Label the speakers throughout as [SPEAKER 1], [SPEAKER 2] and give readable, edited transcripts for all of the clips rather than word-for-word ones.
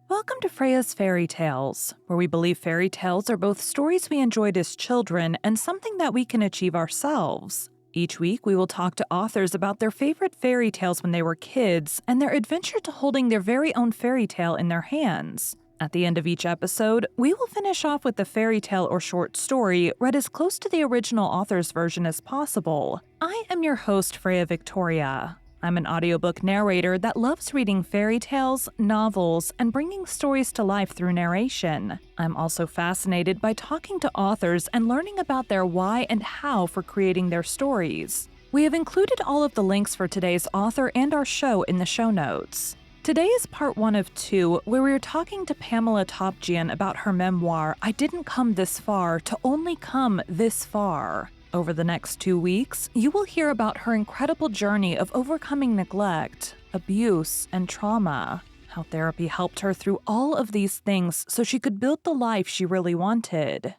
[SPEAKER 1] Welcome to Freya's Fairy Tales, where we believe fairy tales are both stories we enjoyed as children and something that we can achieve ourselves. Each week, we will talk to authors about their favorite fairy tales when they were kids and their adventure to holding their very own fairy tale in their hands. At the end of each episode, we will finish off with a fairy tale or short story read as close to the original author's version as possible. I am your host, Freya Victoria. I'm an audiobook narrator that loves reading fairy tales, novels, and bringing stories to life through narration. I'm also fascinated by talking to authors and learning about their why and how for creating their stories. We have included all of the links for today's author and our show in the show notes. Today is part 1 of 2, where we are talking to Pamela Topjian about her memoir, I Didn't Come This Far to Only Come This Far. Over the next 2 weeks, you will hear about her incredible journey of overcoming neglect, abuse, and trauma, how therapy helped her through all of these things so she could build the life she really wanted.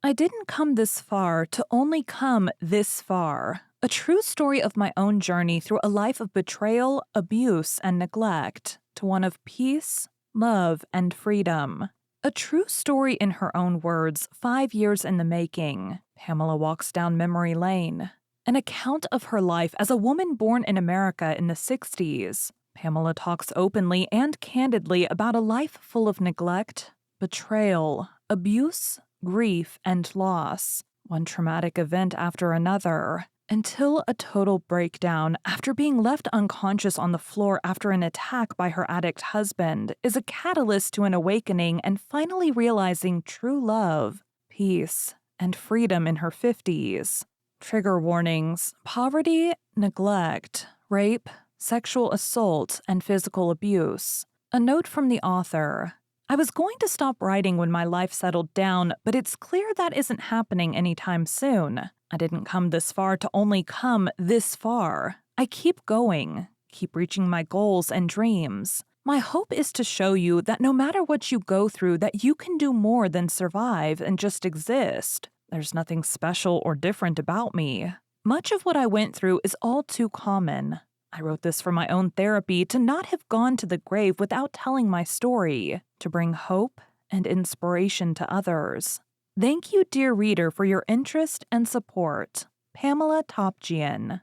[SPEAKER 1] I didn't come this far to only come this far. A true story of my own journey through a life of betrayal, abuse, and neglect, to one of peace, love, and freedom. A true story in her own words, 5 years in the making. Pamela walks down memory lane. An account of her life as a woman born in America in the 60s. Pamela talks openly and candidly about a life full of neglect, betrayal, abuse, grief, and loss. One traumatic event after another. Until a total breakdown after being left unconscious on the floor after an attack by her addict husband is a catalyst to an awakening and finally realizing true love, peace, and freedom in her 50s. Trigger warnings: poverty, neglect, rape, sexual assault, and physical abuse. A note from the author. I was going to stop writing when my life settled down, but it's clear that isn't happening anytime soon. I didn't come this far to only come this far. I keep going, keep reaching my goals and dreams. My hope is to show you that no matter what you go through, that you can do more than survive and just exist. There's nothing special or different about me. Much of what I went through is all too common. I wrote this for my own therapy to not have gone to the grave without telling my story, to bring hope and inspiration to others. Thank you, dear reader, for your interest and support. Pamela Topjian.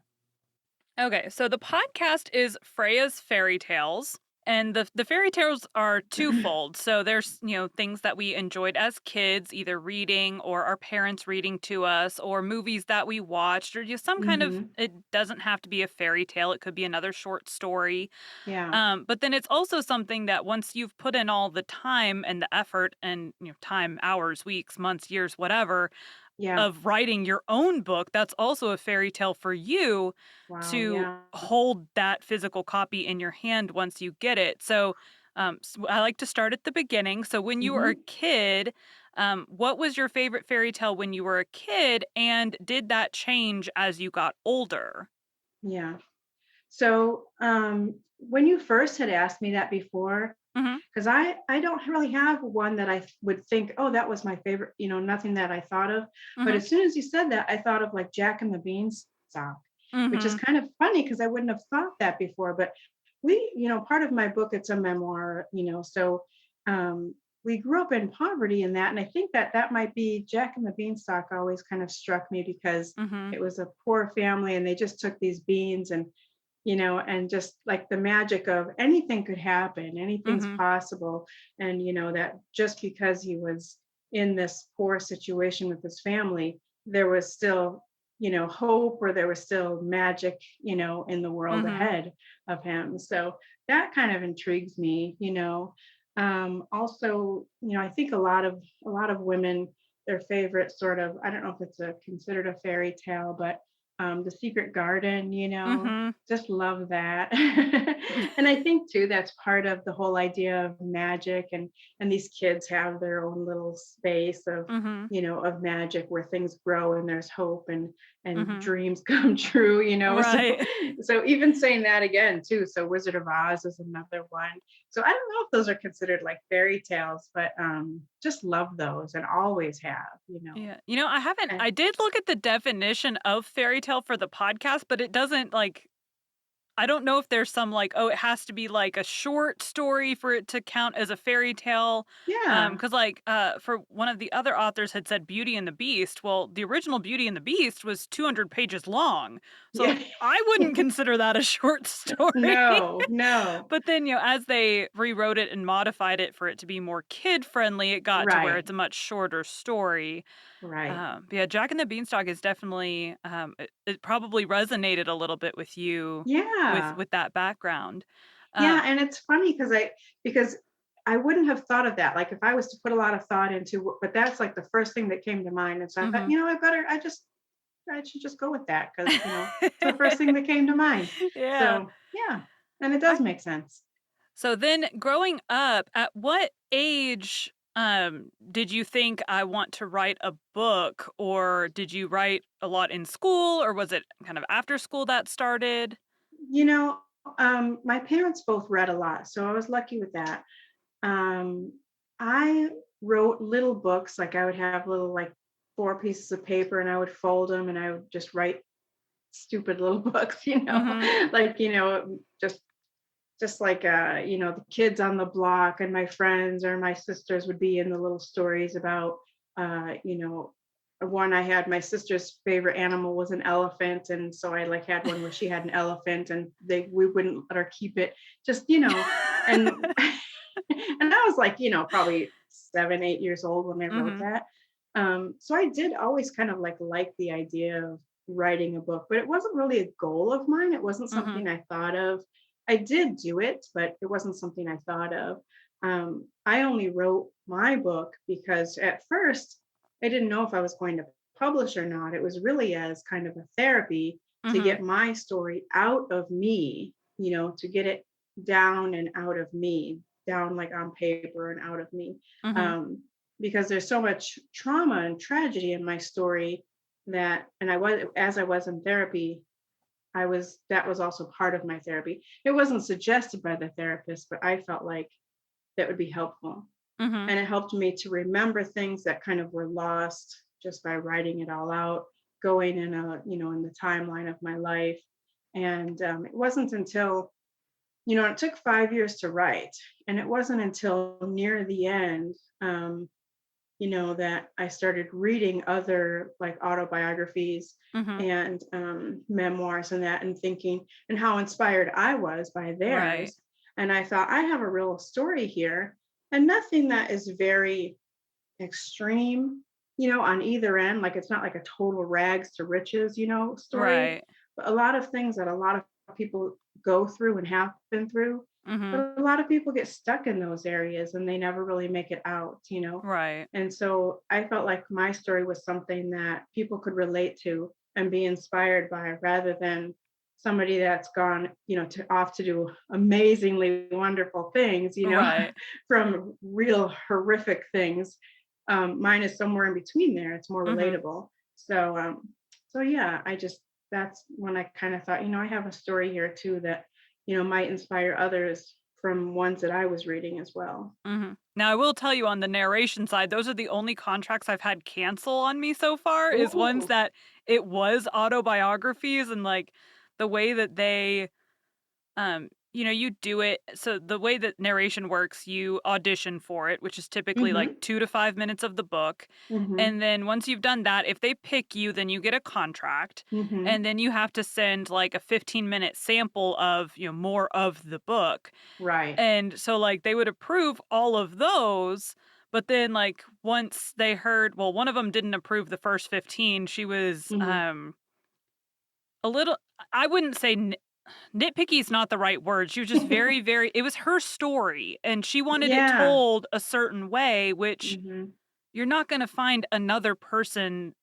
[SPEAKER 1] Okay, so the podcast is Freya's Fairy Tales, and the fairy tales are twofold. So there's, things that we enjoyed as kids, either reading or our parents reading to us, or movies that we watched, or just some kind of,
[SPEAKER 2] Mhm.
[SPEAKER 1] it doesn't have to be a fairy tale, it could be another short story.
[SPEAKER 2] Yeah.
[SPEAKER 1] But then it's also something that once you've put in all the time and the effort and, time, hours, weeks, months, years, whatever,
[SPEAKER 2] Yeah.
[SPEAKER 1] of writing your own book, that's also a fairy tale for you
[SPEAKER 2] Wow,
[SPEAKER 1] to
[SPEAKER 2] yeah.
[SPEAKER 1] hold that physical copy in your hand once you get it. So, I like to start at the beginning. So, when you were a
[SPEAKER 2] Mhm.
[SPEAKER 1] kid, what was your favorite fairy tale when you were a kid, and did that change as you got older?
[SPEAKER 2] Yeah. So, when you first had asked me that before,
[SPEAKER 1] Hmm.
[SPEAKER 2] because I don't really have one that would think, "Oh, that was my favorite," nothing that I thought of. But
[SPEAKER 1] Hmm.
[SPEAKER 2] as soon as you said that, I thought of, like, Jack and the Beanstalk, which is
[SPEAKER 1] Hmm.
[SPEAKER 2] kind of funny because I wouldn't have thought that before, but part of my book, it's a memoir, so, we grew up in poverty in that, and I think that that might be Jack and the Beanstalk always kind of struck me because
[SPEAKER 1] Hmm.
[SPEAKER 2] it was a poor family, and they just took these beans and and just like the magic of anything could happen, anything's
[SPEAKER 1] Hmm.
[SPEAKER 2] possible. And, that just because he was in this poor situation with his family, there was still, hope, or there was still magic, in the world
[SPEAKER 1] Hmm.
[SPEAKER 2] ahead of him. So that kind of intrigues me, Also, I think a lot of women, their favorite sort of, I don't know if it's considered a fairy tale, but The Secret Garden,
[SPEAKER 1] Hmm.
[SPEAKER 2] just love that. And I think too that's part of the whole idea of magic, and these kids have their own little space of,
[SPEAKER 1] Hmm.
[SPEAKER 2] of magic where things grow and there's hope and
[SPEAKER 1] Hmm.
[SPEAKER 2] dreams come true, so
[SPEAKER 1] Right.
[SPEAKER 2] so even saying that again too. So Wizard of Oz is another one. So I don't know if those are considered like fairy tales, but just love those and always have.
[SPEAKER 1] Yeah. I haven't
[SPEAKER 2] And
[SPEAKER 1] I did look at the definition of fairy tale for the podcast, but it doesn't, like, I don't know if there's some like, oh, it has to be like a short story for it to count as a fairy tale.
[SPEAKER 2] Yeah.
[SPEAKER 1] Because like for one of the other authors had said Beauty and the Beast. Well, the original Beauty and the Beast was 200 pages long. So
[SPEAKER 2] Yeah.
[SPEAKER 1] I wouldn't consider that a short story.
[SPEAKER 2] No, no.
[SPEAKER 1] But then, as they rewrote it and modified it for it to be more kid friendly, it got to where
[SPEAKER 2] Right,
[SPEAKER 1] it's a much shorter story.
[SPEAKER 2] right.
[SPEAKER 1] But yeah, Jack and the Beanstalk is definitely it probably resonated a little bit with you
[SPEAKER 2] Yeah.
[SPEAKER 1] with that background.
[SPEAKER 2] Yeah,
[SPEAKER 1] Um,
[SPEAKER 2] and it's funny because I wouldn't have thought of that, like, if I was to put a lot of thought into but that's, like, the first thing that came to mind, and so I thought,
[SPEAKER 1] mhm.
[SPEAKER 2] I should just go with that because it's the first thing that came to mind.
[SPEAKER 1] Yeah.
[SPEAKER 2] So, yeah, and it does
[SPEAKER 1] I
[SPEAKER 2] make sense.
[SPEAKER 1] So then growing up, at what age did you think I want to write a book, or did you write a lot in school, or was it kind of after school that started?
[SPEAKER 2] You know, my parents both read a lot, so I was lucky with that. Um, I wrote little books, like, I would have little, like, 4 pieces of paper, and I would fold them, and I would just write stupid little books,
[SPEAKER 1] Mhm.
[SPEAKER 2] like, just like, the kids on the block and my friends or my sisters would be in the little stories about, one I had my sister's favorite animal was an elephant, and so I like had one where she had an elephant, and we wouldn't let her keep it, just and and I was like, probably 7, 8 years old when I wrote
[SPEAKER 1] Mhm.
[SPEAKER 2] that. So I did always kind of like the idea of writing a book, but it wasn't really a goal of mine. It wasn't
[SPEAKER 1] Mhm.
[SPEAKER 2] something I thought of. I did do it, but it wasn't something I thought of. I only wrote my book because at first I didn't know if I was going to publish or not. It was really as kind of a therapy to
[SPEAKER 1] Mhm.
[SPEAKER 2] get my story out of me, to get it down and out of me, down like on paper and out of me.
[SPEAKER 1] Mhm.
[SPEAKER 2] Um, because there's so much trauma and tragedy in my story and as I was in therapy, that was also part of my therapy. It wasn't suggested by the therapist, but I felt like that would be helpful.
[SPEAKER 1] Mhm.
[SPEAKER 2] And it helped me to remember things that kind of were lost just by writing it all out, going in the timeline of my life. And it wasn't until, it took 5 years to write. And it wasn't until near the end, that I started reading other like autobiographies
[SPEAKER 1] Mhm.
[SPEAKER 2] and memoirs and that, and thinking and how inspired I was by
[SPEAKER 1] Right.
[SPEAKER 2] theirs. And I thought, I have a real story here, and nothing that is very extreme, on either end. Like it's not like a total rags to riches, story,
[SPEAKER 1] Right.
[SPEAKER 2] but a lot of things that a lot of people go through and have been through.
[SPEAKER 1] Mhm.
[SPEAKER 2] But a lot of people get stuck in those areas and they never really make it out.
[SPEAKER 1] Right.
[SPEAKER 2] And so I felt like my story was something that people could relate to and be inspired by rather than somebody that's gone, off to do amazingly wonderful things,
[SPEAKER 1] Right.
[SPEAKER 2] from real horrific things. Mine is somewhere in between there. It's more
[SPEAKER 1] Mhm.
[SPEAKER 2] relatable. So yeah, that's when I kind of thought, I have a story here too that, might inspire others from ones that I was reading as well.
[SPEAKER 1] Mhm. Now, I will tell you on the narration side, those are the only contracts I've had cancel on me so far, is ones
[SPEAKER 2] Ooh.
[SPEAKER 1] that it was autobiographies, and, like, the way that they, you do it, so the way that narration works, you audition for it, which is typically, like,
[SPEAKER 2] Mhm.
[SPEAKER 1] 2 to 5 minutes of the book,
[SPEAKER 2] Mhm.
[SPEAKER 1] and then once you've done that, if they pick you, then you get a contract,
[SPEAKER 2] Mhm.
[SPEAKER 1] and then you have to send, like, a 15-minute sample of, more of the book.
[SPEAKER 2] Right.
[SPEAKER 1] And so, like, they would approve all of those, but then, like, once they heard, well, one of them didn't approve the first 15, she was,
[SPEAKER 2] Mhm.
[SPEAKER 1] a little, I wouldn't say nitpicky is not the right word, she was just very, very, it was her story, and she wanted it
[SPEAKER 2] Yeah.
[SPEAKER 1] told a certain way, which
[SPEAKER 2] Mhm.
[SPEAKER 1] you're not gonna find another person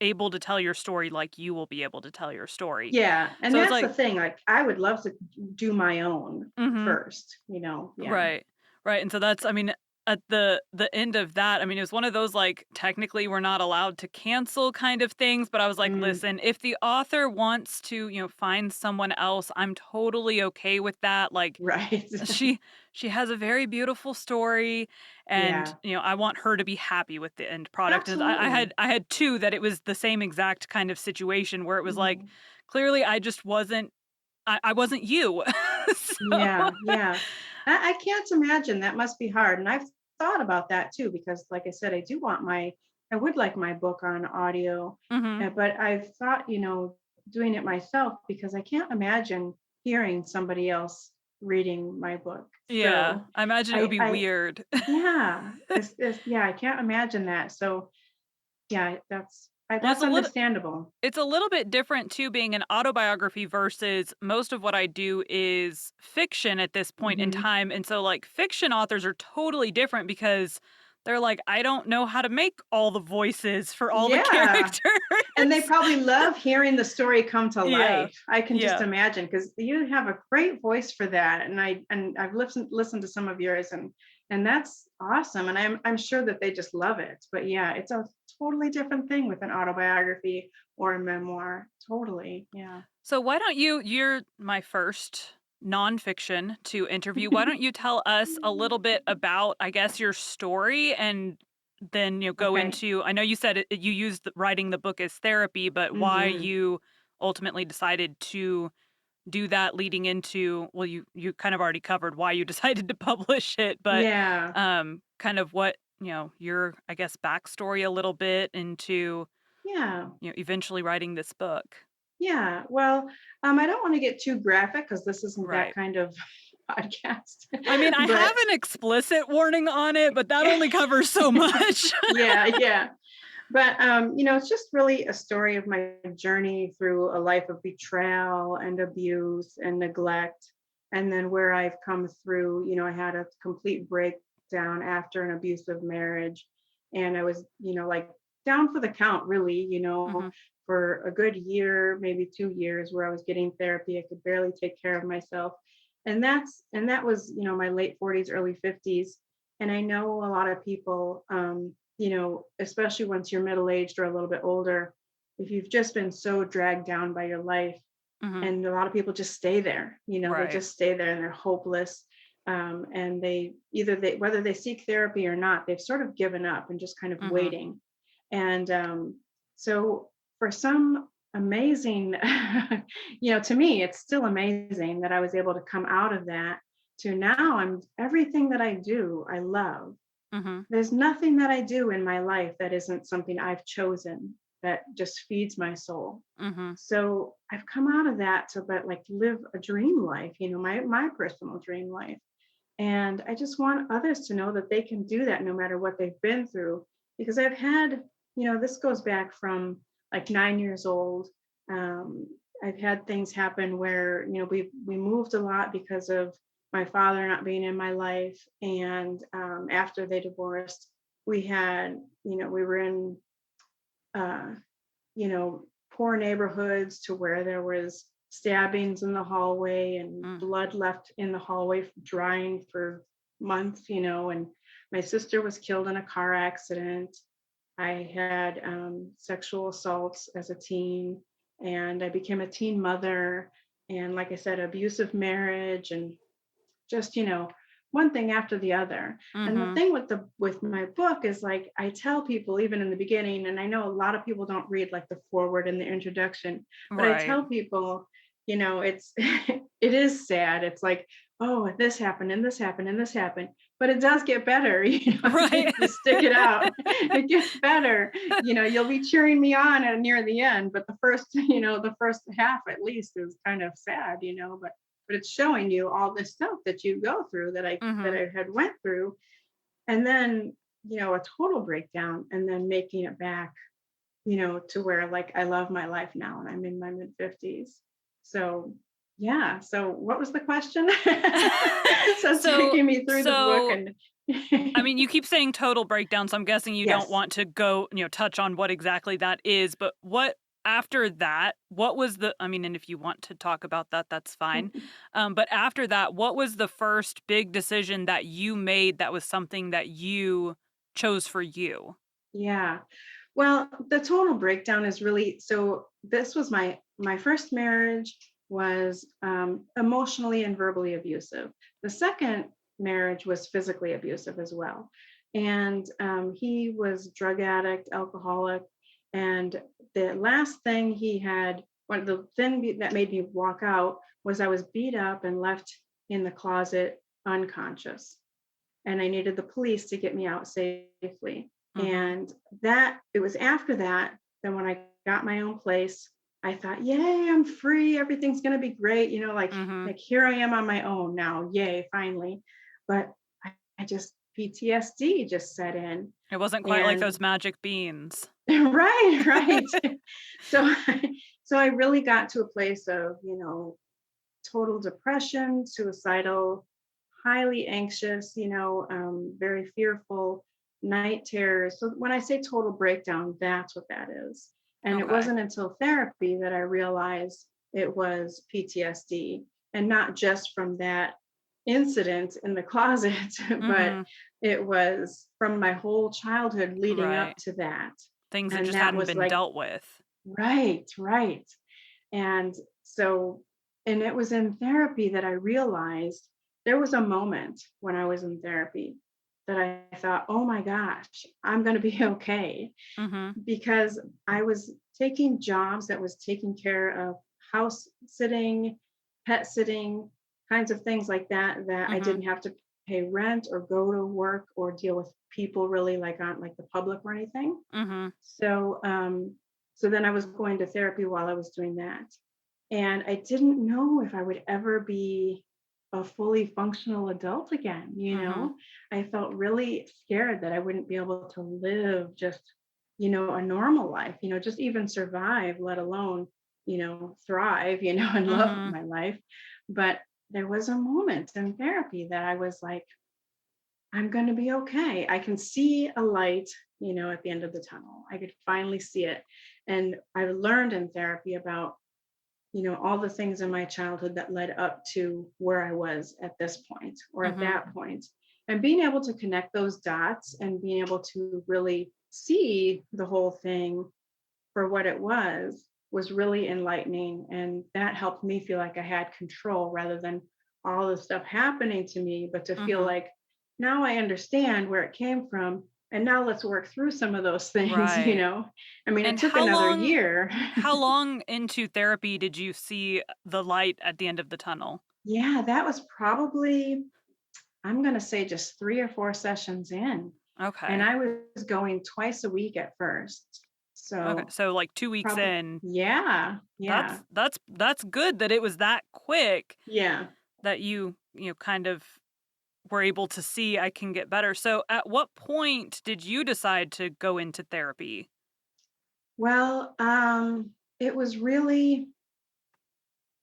[SPEAKER 1] able to tell your story like you will be able to tell your story.
[SPEAKER 2] Yeah, and
[SPEAKER 1] So it's
[SPEAKER 2] that's the
[SPEAKER 1] like,
[SPEAKER 2] thing, like, I would love to do my own
[SPEAKER 1] mhm.
[SPEAKER 2] first. Yeah.
[SPEAKER 1] Right. Right, and so that's, I mean, at the end of that, I mean, it was one of those, like, technically we're not allowed to cancel kind of things, but I was like,
[SPEAKER 2] Mm,
[SPEAKER 1] "Listen, if the author wants to, find someone else, I'm totally okay with that." Like,
[SPEAKER 2] right.
[SPEAKER 1] she she has a very beautiful story, and,
[SPEAKER 2] Yeah,
[SPEAKER 1] I want her to be happy with the end product, and
[SPEAKER 2] absolutely.
[SPEAKER 1] I had 2 that it was the same exact kind of situation where it was like,
[SPEAKER 2] Mhm.
[SPEAKER 1] clearly I just wasn't I wasn't you. So
[SPEAKER 2] Yeah, yeah. I can't imagine, that must be hard, and I've thought about that too because, like I said, I would like my book on audio,
[SPEAKER 1] Mhm.
[SPEAKER 2] but I've thought, doing it myself because I can't imagine hearing somebody else reading my book.
[SPEAKER 1] Yeah,
[SPEAKER 2] So,
[SPEAKER 1] I imagine it would be
[SPEAKER 2] I
[SPEAKER 1] weird.
[SPEAKER 2] yeah, yeah, I can't imagine that. So, yeah,
[SPEAKER 1] Well, it's
[SPEAKER 2] that's
[SPEAKER 1] a little
[SPEAKER 2] understandable.
[SPEAKER 1] it's a little bit different too being an autobiography versus most of what I do is fiction at this point in
[SPEAKER 2] Mhm.
[SPEAKER 1] time, and so, like, fiction authors are totally different because they're like, "I don't know how to make all the voices for all the
[SPEAKER 2] Yeah.
[SPEAKER 1] characters."
[SPEAKER 2] And they probably love hearing the story come to
[SPEAKER 1] Yeah.
[SPEAKER 2] life. I can just
[SPEAKER 1] Yeah.
[SPEAKER 2] imagine because you have a great voice for that, and I've listened to some of yours, and that's awesome. And I'm sure that they just love it. But yeah, it's a totally different thing with an autobiography or a memoir. Totally, yeah.
[SPEAKER 1] So why don't you're my first nonfiction to interview. Why don't you tell us a little bit about, I guess, your story and then go
[SPEAKER 2] Okay.
[SPEAKER 1] into I know you said you used writing the book as therapy, but why
[SPEAKER 2] Hmm.
[SPEAKER 1] you ultimately decided to do that leading into well you kind of already covered why you decided to publish it, but
[SPEAKER 2] Yeah,
[SPEAKER 1] kind of what, your I guess backstory a little bit into,
[SPEAKER 2] yeah.
[SPEAKER 1] eventually writing this book.
[SPEAKER 2] Yeah, well, I don't want to get too graphic because this isn't that
[SPEAKER 1] Right.
[SPEAKER 2] kind of podcast,
[SPEAKER 1] I mean, I
[SPEAKER 2] but
[SPEAKER 1] have an explicit warning on it, but that only covers so much.
[SPEAKER 2] yeah, yeah. But it's just really a story of my journey through a life of betrayal and abuse and neglect, and then where I've come through. I had a complete breakdown after an abusive marriage, and I was, like down for the count, really.
[SPEAKER 1] Mhm,
[SPEAKER 2] For a good year, maybe 2 years, where I was getting therapy. I could barely take care of myself, and that was, my late 40s, early 50s. And I know a lot of people, especially once you're middle aged or a little bit older, if you've just been so dragged down by your life,
[SPEAKER 1] mhm.
[SPEAKER 2] and a lot of people just stay there, they
[SPEAKER 1] Right.
[SPEAKER 2] just stay there and they're hopeless. And whether they seek therapy or not, they've sort of given up and just kind of
[SPEAKER 1] Mhm,
[SPEAKER 2] waiting. And so for some amazing, to me, it's still amazing that I was able to come out of that to now I'm everything that I do, I love.
[SPEAKER 1] mhm,
[SPEAKER 2] There's nothing that I do in my life that isn't something I've chosen that just feeds my soul.
[SPEAKER 1] mhm,
[SPEAKER 2] So I've come out of that to but like live a dream life, my personal dream life. And I just want others to know that they can do that no matter what they've been through. Because I've had, this goes back from like 9 years old. Um, I've had things happen where, we moved a lot because of my father not being in my life. And after they divorced, we had, we were in, uh, poor neighborhoods to where there was stabbings in the hallway and
[SPEAKER 1] mm,
[SPEAKER 2] blood left in the hallway drying for months, and my sister was killed in a car accident. I had sexual assaults as a teen, and I became a teen mother. And like I said, abusive marriage, and just one thing after the other. And the
[SPEAKER 1] mhm.
[SPEAKER 2] thing with my book is, like, I tell people even in the beginning, and I know a lot of people don't read like the forward and the introduction, but I
[SPEAKER 1] Right.
[SPEAKER 2] tell people, it's it is sad. It's like, oh, this happened and this happened and this happened, but it does get better.
[SPEAKER 1] Right.
[SPEAKER 2] If you stick it out, it gets better. You'll be cheering me on at near the end, but the first half at least is kind of sad. But it's showing you all this stuff that you go through that
[SPEAKER 1] Mhm,
[SPEAKER 2] I had went through, and then a total breakdown, and then making it back, to where, like, I love my life now and I'm in my mid 50s. So yeah, so what was the question? So
[SPEAKER 1] So
[SPEAKER 2] taking me through the book
[SPEAKER 1] so,
[SPEAKER 2] and
[SPEAKER 1] I mean, you keep saying total breakdown, so I'm guessing you don't
[SPEAKER 2] yes.
[SPEAKER 1] want to go, touch on what exactly that is, but what after that, what was the I mean, and if you want to talk about that, that's fine. But after that, what was the first big decision that you made that was something that you chose for you?
[SPEAKER 2] Yeah. Well, the total breakdown is really, so this was my first marriage was emotionally and verbally abusive. The second marriage was physically abusive as well. And he was drug addict, alcoholic, and the last thing he had one of the thing that made me walk out was I was beat up and left in the closet unconscious, and I needed the police to get me out safely.
[SPEAKER 1] Mm-hmm.
[SPEAKER 2] And that it was after that, then when I got my own place, I thought, yay, I'm free. Everything's gonna be great.
[SPEAKER 1] Mm-hmm.
[SPEAKER 2] Like here I am on my own now. Yay, finally. But I just PTSD just set in.
[SPEAKER 1] It wasn't quite like
[SPEAKER 2] And
[SPEAKER 1] those magic beans.
[SPEAKER 2] right, right. So so I really got to a place of, total depression, suicidal, highly anxious, very fearful, night terrors. So when I say total breakdown, that's what that is. And it
[SPEAKER 1] Okay.
[SPEAKER 2] wasn't until therapy that I realized it was PTSD, and not just from that incident in the closet, but
[SPEAKER 1] Mm-hmm.
[SPEAKER 2] it was from my whole childhood leading up
[SPEAKER 1] Right.
[SPEAKER 2] to that.
[SPEAKER 1] Things that
[SPEAKER 2] And
[SPEAKER 1] just
[SPEAKER 2] that
[SPEAKER 1] hadn't
[SPEAKER 2] was
[SPEAKER 1] been
[SPEAKER 2] like,
[SPEAKER 1] dealt with.
[SPEAKER 2] right, right. And so, and it was in therapy that I realized there was a moment when I was in therapy that I thought, oh my gosh, I'm going to be okay.
[SPEAKER 1] Mm-hmm.
[SPEAKER 2] Because I was taking jobs that was taking care of house sitting, pet sitting, kinds of things like that, that I
[SPEAKER 1] Mm-hmm.
[SPEAKER 2] didn't have to pay rent or go to work or deal with people really like on like the public or anything.
[SPEAKER 1] Mm-hmm.
[SPEAKER 2] So, so then I was going to therapy while I was doing that. And I didn't know if I would ever be a fully functional adult again,
[SPEAKER 1] Mm-hmm.
[SPEAKER 2] I felt really scared that I wouldn't be able to live just, a normal life, just even survive, let alone, thrive, and love
[SPEAKER 1] Mm-hmm.
[SPEAKER 2] my life. But there was a moment in therapy that I was like, I'm going to be okay. I can see a light, at the end of the tunnel. I could finally see it. And I learned in therapy about, all the things in my childhood that led up to where I was at this point or at
[SPEAKER 1] Mm-hmm.
[SPEAKER 2] that point. And being able to connect those dots and being able to really see the whole thing for what it was really enlightening. And that helped me feel like I had control rather than all the stuff happening to me, but to feel
[SPEAKER 1] Mm-hmm.
[SPEAKER 2] like now I understand where it came from. And now let's work through some of those things,
[SPEAKER 1] Right.
[SPEAKER 2] I mean, it
[SPEAKER 1] And
[SPEAKER 2] took another year.
[SPEAKER 1] how long into therapy did you see the light at the end of the tunnel?
[SPEAKER 2] Yeah, that was probably, I'm going to say just 3 or 4 sessions in. And
[SPEAKER 1] Okay.
[SPEAKER 2] I was going twice a week at first.
[SPEAKER 1] Okay.
[SPEAKER 2] So
[SPEAKER 1] So like 2 weeks
[SPEAKER 2] probably,
[SPEAKER 1] in,
[SPEAKER 2] yeah, yeah,
[SPEAKER 1] that's good that it was that quick
[SPEAKER 2] yeah.
[SPEAKER 1] that you kind of were able to see I can get better. So at what point did you decide to go into therapy?
[SPEAKER 2] Well, it was really,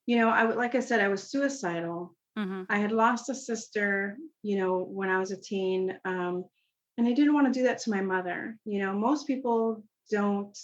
[SPEAKER 2] like I said, I was suicidal.
[SPEAKER 1] Mhm.
[SPEAKER 2] I had lost a sister, when I was a teen. And I didn't want to do that to my mother. Don't,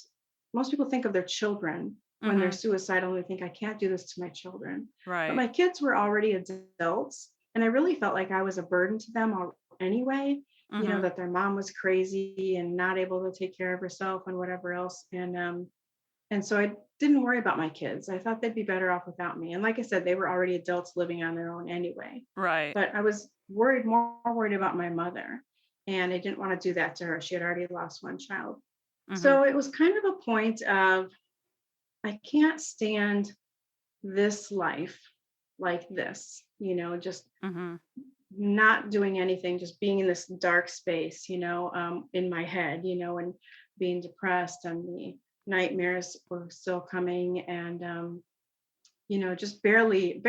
[SPEAKER 2] most people think of their children when they're
[SPEAKER 1] Mhm.
[SPEAKER 2] suicidal. They think, I can't do this to my children. But
[SPEAKER 1] Right.
[SPEAKER 2] my kids were already adults. And I really felt like I was a burden to them anyway,
[SPEAKER 1] Mhm.
[SPEAKER 2] that their mom was crazy and not able to take care of herself and whatever else. And so I didn't worry about my kids. I thought they'd be better off without me. And like I said, they were already adults living on their own anyway.
[SPEAKER 1] Right.
[SPEAKER 2] But I was more worried about my mother. And I didn't want to do that to her. She had already lost one child.
[SPEAKER 1] Mhm.
[SPEAKER 2] So it was kind of a point of, I can't stand this life like this, just
[SPEAKER 1] Mhm.
[SPEAKER 2] not doing anything, just being in this dark space, in my head, and being depressed, and the nightmares were still coming, and just barely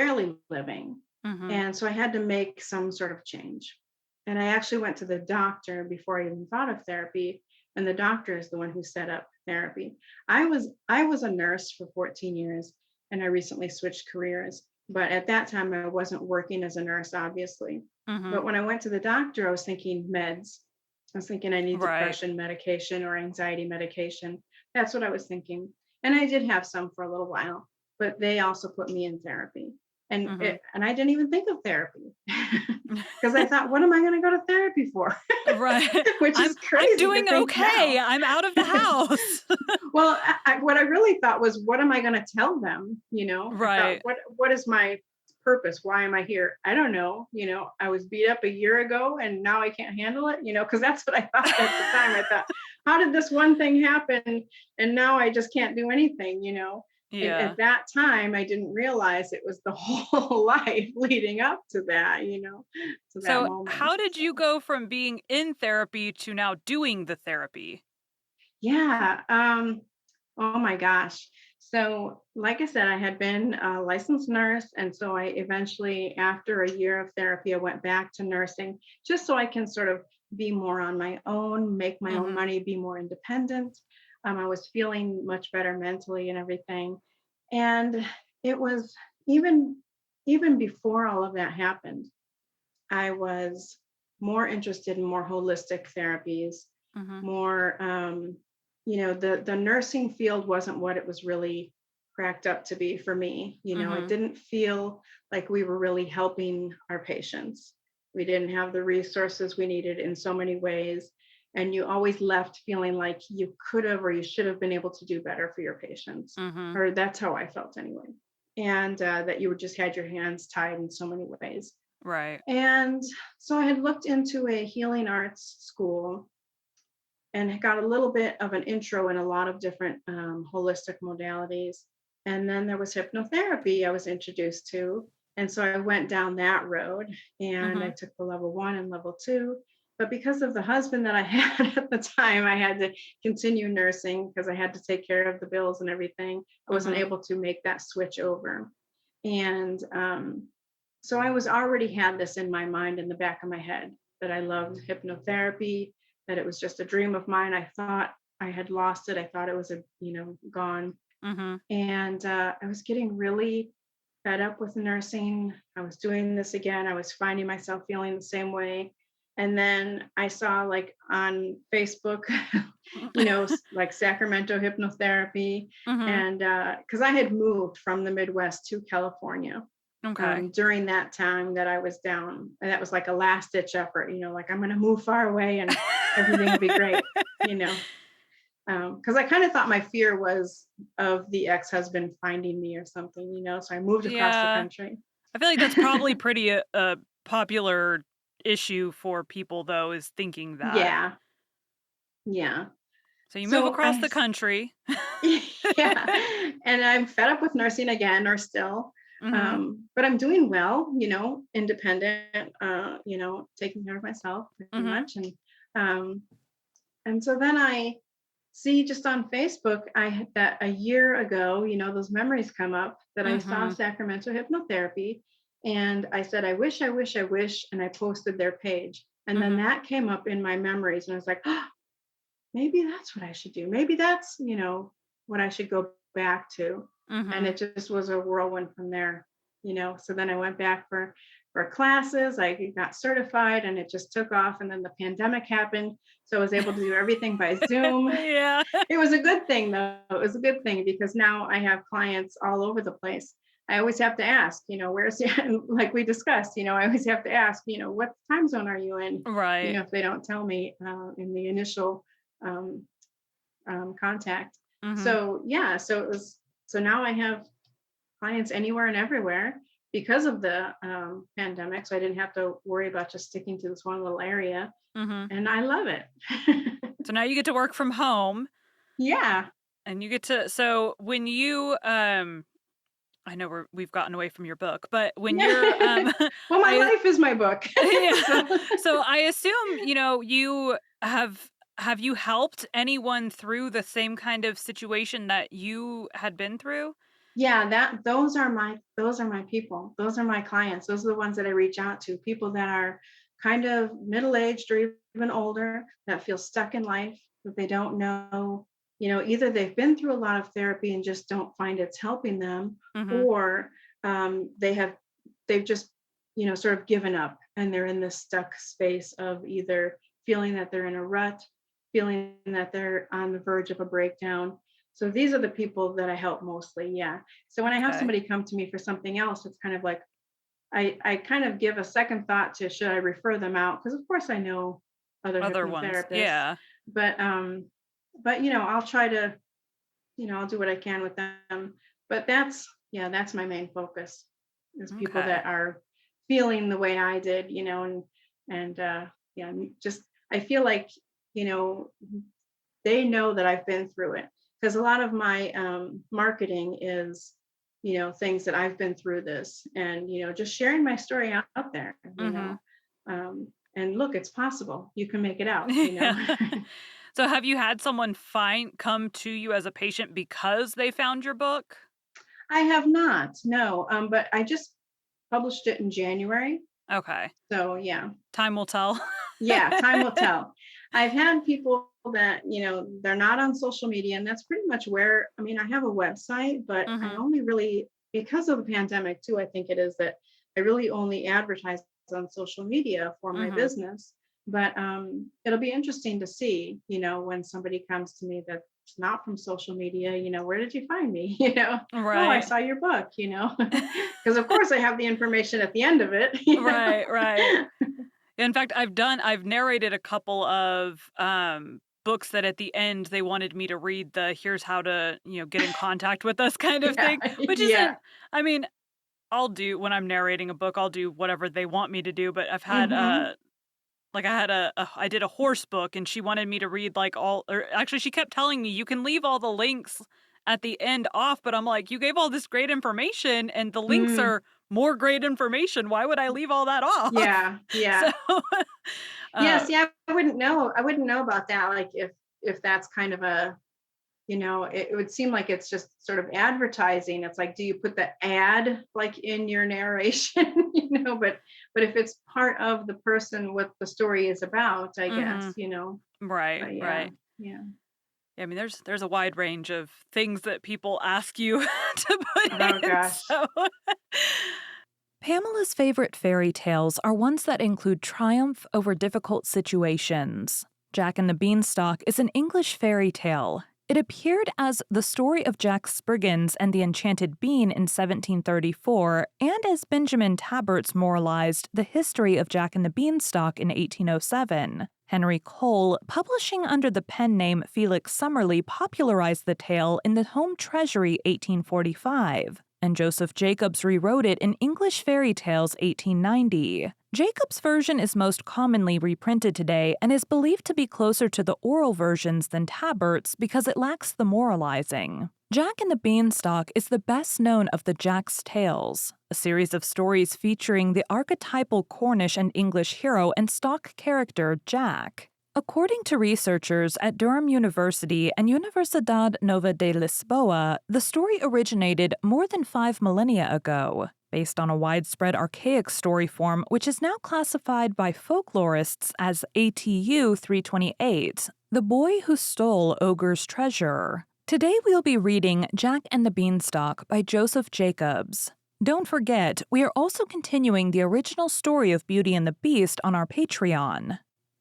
[SPEAKER 2] living.
[SPEAKER 1] Mhm.
[SPEAKER 2] And so I had to make some sort of change. And I actually went to the doctor before I even thought of therapy. And the doctor is the one who set up therapy. I was a nurse for 14 years, and I recently switched careers. But at that time I wasn't working as a nurse, obviously.
[SPEAKER 1] Mhm.
[SPEAKER 2] But when I went to the doctor, I was thinking meds. I was thinking I need
[SPEAKER 1] Right.
[SPEAKER 2] depression medication or anxiety medication. That's what I was thinking. And I did have some for a little while, but they also put me in therapy.
[SPEAKER 1] Mhm.
[SPEAKER 2] And I didn't even think of therapy because I thought, what am I going to go to therapy for?
[SPEAKER 1] Right.
[SPEAKER 2] Which
[SPEAKER 1] I'm
[SPEAKER 2] is
[SPEAKER 1] I'm
[SPEAKER 2] crazy to
[SPEAKER 1] doing
[SPEAKER 2] think
[SPEAKER 1] okay.
[SPEAKER 2] now.
[SPEAKER 1] I'm out of the house.
[SPEAKER 2] Well, what I really thought was, what am I going to tell them? I thought,
[SPEAKER 1] Right.
[SPEAKER 2] what is my purpose? Why am I here? I don't know. I was beat up a year ago, and now I can't handle it. Because that's what I thought at the time. I thought, how did this one thing happen, and now I just can't do anything? At
[SPEAKER 1] Yeah.
[SPEAKER 2] that time, I didn't realize it was the whole life leading up to that, to that
[SPEAKER 1] So,
[SPEAKER 2] moment.
[SPEAKER 1] how did you
[SPEAKER 2] So,
[SPEAKER 1] go from being in therapy to now doing the therapy?
[SPEAKER 2] yeah. Oh my gosh. So, like I said, I had been a licensed nurse. And so I eventually, after a year of therapy, I went back to nursing just so I can sort of be more on my own, make my own
[SPEAKER 1] Mhm.
[SPEAKER 2] money, be more independent. I was feeling much better mentally and everything. And it was even even before all of that happened, I was more interested in more holistic therapies,
[SPEAKER 1] Mhm.
[SPEAKER 2] more, the nursing field wasn't what it was really cracked up to be for me. It
[SPEAKER 1] Mhm.
[SPEAKER 2] didn't feel like we were really helping our patients. We didn't have the resources we needed in so many ways. And you always left feeling like you could have or you should have been able to do better for your patients.
[SPEAKER 1] Mhm.
[SPEAKER 2] Or that's how I felt anyway. And that you were just had your hands tied in so many ways.
[SPEAKER 1] Right.
[SPEAKER 2] And so I had looked into a healing arts school and got a little bit of an intro in a lot of different holistic modalities. And then there was hypnotherapy I was introduced to. And so I went down that road and I
[SPEAKER 1] Mhm.
[SPEAKER 2] took the level one and level two. But because of the husband that I had at the time, I had to continue nursing because I had to take care of the bills and everything. I wasn't
[SPEAKER 1] Mhm.
[SPEAKER 2] able to make that switch over. And so I was already had this in my mind in the back of my head that I loved hypnotherapy, that it was just a dream of mine. I thought I had lost it. I thought it was gone.
[SPEAKER 1] Mhm.
[SPEAKER 2] And I was getting really fed up with nursing. I was doing this again. I was finding myself feeling the same way. And then I saw like on Facebook, like Sacramento hypnotherapy.
[SPEAKER 1] Mhm.
[SPEAKER 2] And because I had moved from the Midwest to California
[SPEAKER 1] Okay.
[SPEAKER 2] during that time that I was down. And that was like a last ditch effort, like I'm going to move far away and everything will be great, you know. Because I kind of thought my fear was of the ex-husband finding me or something, so I moved across the
[SPEAKER 1] Yeah.
[SPEAKER 2] country.
[SPEAKER 1] I feel like that's probably pretty a popular issue for people though, is thinking that.
[SPEAKER 2] Yeah, yeah.
[SPEAKER 1] So you move
[SPEAKER 2] So
[SPEAKER 1] across the country.
[SPEAKER 2] yeah, and I'm fed up with nursing again, or still.
[SPEAKER 1] Mhm.
[SPEAKER 2] But I'm doing well, independent, taking care of myself pretty
[SPEAKER 1] Mhm.
[SPEAKER 2] much. Um, and so then I see just on Facebook, I had that a year ago, those memories come up that I saw
[SPEAKER 1] Mhm.
[SPEAKER 2] Sacramento hypnotherapy. And I said, I wish, I wish, I wish. And I posted their page. And then
[SPEAKER 1] Mhm.
[SPEAKER 2] that came up in my memories. And I was like, oh, maybe that's what I should do. Maybe that's, what I should go back to. And
[SPEAKER 1] Mhm.
[SPEAKER 2] it just was a whirlwind from there, So then I went back for classes. I got certified and it just took off. And then the pandemic happened. So I was able to do everything by Zoom.
[SPEAKER 1] Yeah.
[SPEAKER 2] It was a good thing though. It was a good thing because now I have clients all over the place. I always have to ask, where's like we discussed, I always have to ask, what time zone are you in?
[SPEAKER 1] Right.
[SPEAKER 2] If they don't tell me in the initial um, contact.
[SPEAKER 1] Mhm.
[SPEAKER 2] So yeah, so now I have clients anywhere and everywhere because of the pandemic. So I didn't have to worry about just sticking to this one little area,
[SPEAKER 1] Mhm.
[SPEAKER 2] and I love it.
[SPEAKER 1] So now you get to work from home
[SPEAKER 2] Yeah.
[SPEAKER 1] and you get to, so when you I know we've gotten away from your book, but when you're
[SPEAKER 2] Yeah. Well, my
[SPEAKER 1] I
[SPEAKER 2] life is my book.
[SPEAKER 1] yeah.
[SPEAKER 2] So
[SPEAKER 1] So I assume, you have you helped anyone through the same kind of situation that you had been through?
[SPEAKER 2] yeah, those are my people. Those are my clients. Those are the ones that I reach out to. People that are kind of middle-aged or even older that feel stuck in life, that they don't know, either they've been through a lot of therapy and just don't find it's helping them,
[SPEAKER 1] Mhm.
[SPEAKER 2] or they've just, sort of given up and they're in this stuck space of either feeling that they're in a rut, feeling that they're on the verge of a breakdown. So these are the people that I help mostly. Yeah. So when I have
[SPEAKER 1] Okay.
[SPEAKER 2] somebody come to me for something else, it's kind of like I kind of give a second thought to should I refer them out? Because of course I know other
[SPEAKER 1] Other ones.
[SPEAKER 2] hypnotherapists,
[SPEAKER 1] Yeah.
[SPEAKER 2] but I'll try to, I'll do what I can with them. But that's my main focus is people
[SPEAKER 1] Okay.
[SPEAKER 2] that are feeling the way I did, and yeah, just I feel like, you know, they know that I've been through it. because a lot of my marketing is, things that I've been through this, and just sharing my story out there.
[SPEAKER 1] Mhm.
[SPEAKER 2] And look, it's possible. You can make it out.
[SPEAKER 1] Yeah. So have you had someone come to you as a patient because they found your book?
[SPEAKER 2] I have not, no, but I just published it in January.
[SPEAKER 1] Okay.
[SPEAKER 2] So yeah,
[SPEAKER 1] Time will tell.
[SPEAKER 2] yeah, time will tell. I've had people that, they're not on social media, and that's pretty much where, I mean, I have a website, but I
[SPEAKER 1] Mhm.
[SPEAKER 2] only really, because of the pandemic too, I think it is that I really only advertise on social media for my
[SPEAKER 1] Mhm.
[SPEAKER 2] business. But it'll be interesting to see, when somebody comes to me that's not from social media, where did you find me? Oh, I
[SPEAKER 1] Right.
[SPEAKER 2] saw your book, because of course I have the information at the end of it.
[SPEAKER 1] Right, right. In fact, I've narrated a couple of, books that at the end they wanted me to read the "Here's how to, get in contact with us" kind of
[SPEAKER 2] Yeah,
[SPEAKER 1] thing, which
[SPEAKER 2] yeah.
[SPEAKER 1] isn't I mean, I'll do when I'm narrating a book, I'll do whatever they want me to do, but I've had,
[SPEAKER 2] Mhm.
[SPEAKER 1] like, I did a horse book, and she wanted me to read, like, all or actually, she kept telling me, "You can leave all the links at the end off," but I'm like, "You gave all this great information, and the links
[SPEAKER 2] Mm.
[SPEAKER 1] are more great information. Why would I leave all that off?"
[SPEAKER 2] Yeah,
[SPEAKER 1] So,
[SPEAKER 2] yeah. Yeah,
[SPEAKER 1] uh
[SPEAKER 2] see, I wouldn't know about that, like, if that's kind of a, it would seem like it's just sort of advertising. It's like, do you put the ad, like, in your narration? But if it's part of the person, what the story is about, I guess,
[SPEAKER 1] mhm. Right,
[SPEAKER 2] but yeah,
[SPEAKER 1] right.
[SPEAKER 2] yeah.
[SPEAKER 1] Yeah, I mean, there's a wide range of things that people ask you to put
[SPEAKER 2] Oh
[SPEAKER 1] in,
[SPEAKER 2] gosh.
[SPEAKER 1] so Pamela's favorite fairy tales are ones that include triumph over difficult situations. Jack and the Beanstalk is an English fairy tale. It appeared as The Story of Jack Spriggins and the Enchanted Bean in 1734, and as Benjamin Tabert's moralized The History of Jack and the Beanstalk in 1807. Henry Cole, publishing under the pen name Felix Summerlee, popularized the tale in The Home Treasury 1845, and Joseph Jacobs rewrote it in English Fairy Tales 1890. Jacobs' version is most commonly reprinted today and is believed to be closer to the oral versions than Tabert's because it lacks the moralizing. Jack and the Beanstalk is the best known of the Jack's Tales, a series of stories featuring the archetypal Cornish and English hero and stock character Jack. According to researchers at Durham University and Universidad Nova de Lisboa, the story originated more than 5 millennia ago, based on a widespread archaic story form which is now classified by folklorists as ATU 328, the boy who stole Ogre's treasure. Today we'll be reading Jack and the Beanstalk by Joseph Jacobs. Don't forget, we are also continuing the original story of Beauty and the Beast on our Patreon.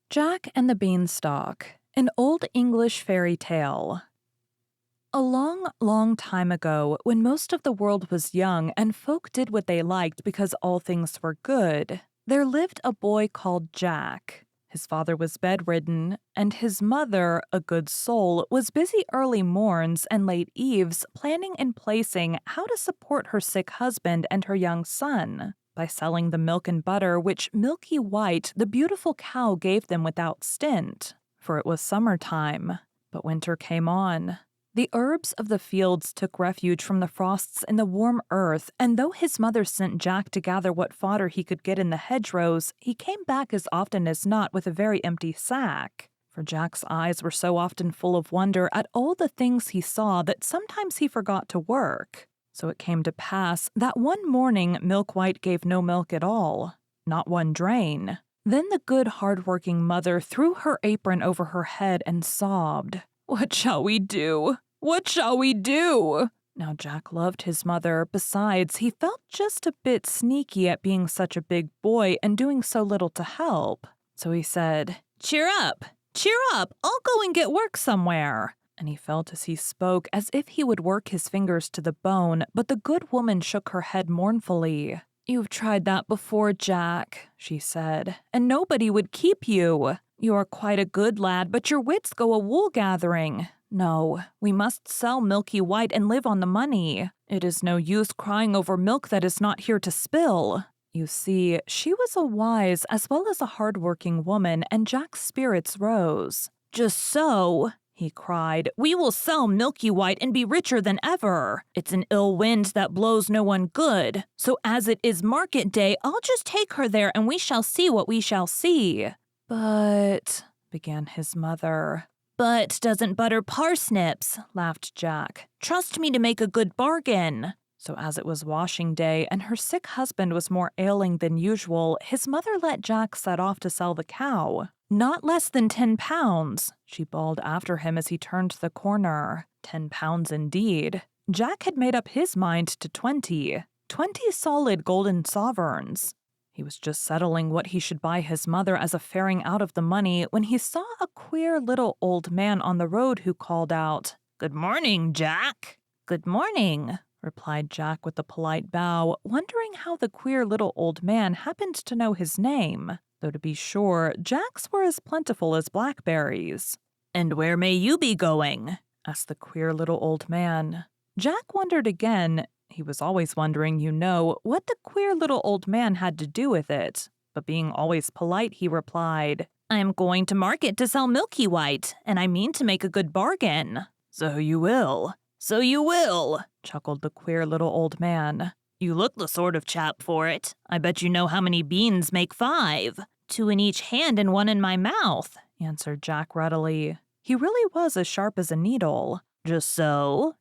[SPEAKER 1] Jack and the Beanstalk, an Old English fairy tale. A long, long time ago, when most of the world was young and folk did what they liked because all things were good, there lived a boy called Jack. His father was bedridden, and his mother, a good soul, was busy early morns and late eves planning and placing how to support her sick husband and her young son by selling the milk and butter which Milky White, the beautiful cow, gave them without stint, for it was summertime. But winter came on. The herbs of the fields took refuge from the frosts in the warm earth, and though his mother sent Jack to gather what fodder he could get in the hedgerows, he came back as often as not with a very empty sack. For Jack's eyes were so often full of wonder at all the things he saw that sometimes he forgot to work. So it came to pass that one morning Milk White gave no milk at all, not one drain. Then the good hard-working mother threw her apron over her head and sobbed, "What shall we do? What shall we do?" Now Jack loved his mother. Besides, he felt just a bit sneaky at being such a big boy and doing so little to help. So he said, "Cheer up! Cheer up! I'll go and get work somewhere." And he felt as he spoke as if he would work his fingers to the bone, but the good woman shook her head mournfully. "You've tried that before, Jack," she said, "and nobody would keep you. You are quite a good lad, but your wits go a wool gathering. No, we must sell Milky White and live on the money. It is no use crying over milk that is not here to spill." You see, she was a wise as well as a hard-working woman, and Jack's spirits rose. "Just so," he cried. "We will sell Milky White and be richer than ever. It's an ill wind that blows no one good. So as it is market day, I'll just take her there and we shall see what we shall see." "But," began his mother. "But doesn't butter parsnips," laughed Jack. "Trust me to make a good bargain." So as it was washing day and her sick husband was more ailing than usual, his mother let Jack set off to sell the cow. "Not less than 10 pounds, she bawled after him as he turned the corner. 10 pounds indeed. Jack had made up his mind to 20. 20 solid golden sovereigns. He was just settling what he should buy his mother as a faring out of the money when he saw a queer little old man on the road who called out, "Good morning, Jack." "Good morning," replied Jack with a polite bow, wondering how the queer little old man happened to know his name, though to be sure, Jack's were as plentiful as blackberries. "And where may you be going?" asked the queer little old man. Jack wondered again. He was always wondering, you know, what the queer little old man had to do with it. But being always polite, he replied, "I am going to market to sell Milky White, and I mean to make a good bargain." "So you will. So you will," chuckled the queer little old man. "You look the sort of chap for it. I bet you know how many beans make 5. 2 in each hand and 1 in my mouth," answered Jack readily. He really was as sharp as a needle. Just so,